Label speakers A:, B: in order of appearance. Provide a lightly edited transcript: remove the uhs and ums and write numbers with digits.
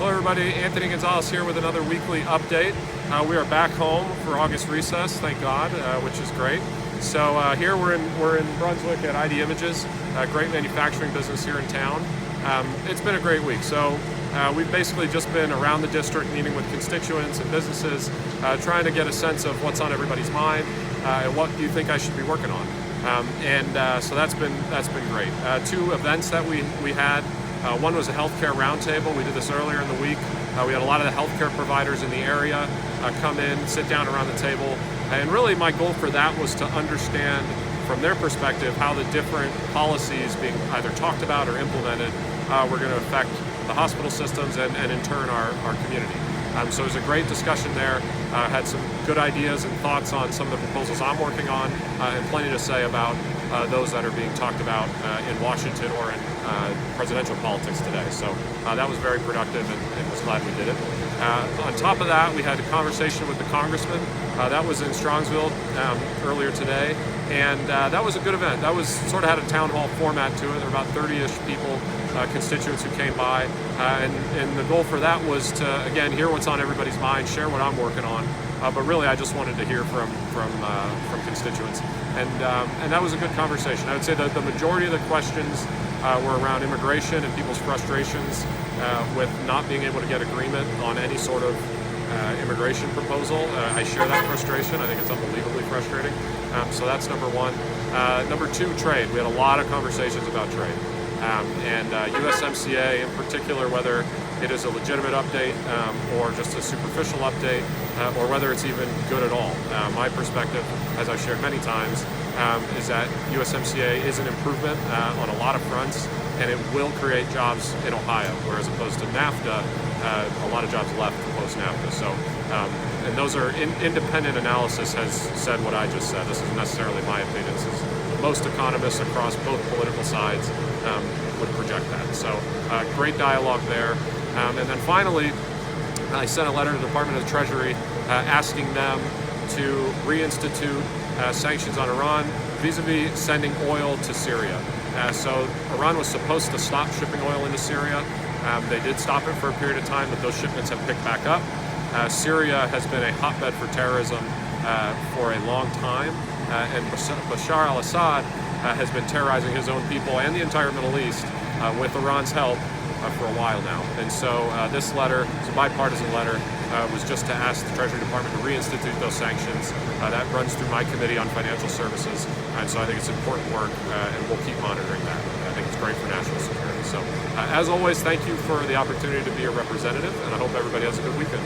A: Hello everybody, Anthony Gonzalez here with another weekly update. We are back home for August recess, thank God, which is great. So here we're in Brunswick at ID Images, a great manufacturing business here in town. It's been a great week. So we've basically just been around the district meeting with constituents and businesses, trying to get a sense of what's on everybody's mind and what do you think I should be working on. So that's been great. Two events that we had. One was a healthcare roundtable. We did this earlier in the week. We had a lot of the healthcare providers in the area come in, sit down around the table, and really my goal for that was to understand from their perspective how the different policies being either talked about or implemented were going to affect the hospital systems and in turn our community. So it was a great discussion there. Had some good ideas and thoughts on some of the proposals I'm working on, and plenty to say about those that are being talked about in Washington or in presidential politics today. So that was very productive and was glad we did it. On top of that, we had a conversation with the congressman. That was in Strongsville earlier today, and that was a good event. That was sort of had a town hall format to it. There were about 30-ish people, constituents who came by, and the goal for that was to, again, hear what's on everybody's mind, share what I'm working on, but really I just wanted to hear from constituents, and that was a good conversation. I would say that the majority of the questions were around immigration and people's frustrations with not being able to get agreement on any sort of immigration proposal. I share that frustration. I think it's unbelievably frustrating. So that's number one. Number two, trade. We had a lot of conversations about trade. USMCA in particular, whether it is a legitimate update or just a superficial update, or whether it's even good at all. My perspective, as I've shared many times, is that USMCA is an improvement on a lot of fronts, and it will create jobs in Ohio, whereas opposed to NAFTA, a lot of jobs left post-NAFTA. So, and those are independent analysis has said what I just said. This isn't necessarily my opinion. This is most economists across both political sides would project that. So great dialogue there. And then finally, I sent a letter to the Department of the Treasury asking them to reinstitute sanctions on Iran vis-a-vis sending oil to Syria. So Iran was supposed to stop shipping oil into Syria. They did stop it for a period of time, but those shipments have picked back up. Syria has been a hotbed for terrorism for a long time, and Bashar al-Assad has been terrorizing his own people and the entire Middle East with Iran's help for a while now. And so this letter, it's a bipartisan letter, was just to ask the Treasury Department to reinstitute those sanctions. That runs through my Committee on Financial Services, and so I think it's important work, and we'll keep monitoring that. I think it's great for national security. So as always, thank you for the opportunity to be a representative, and I hope everybody has a good weekend.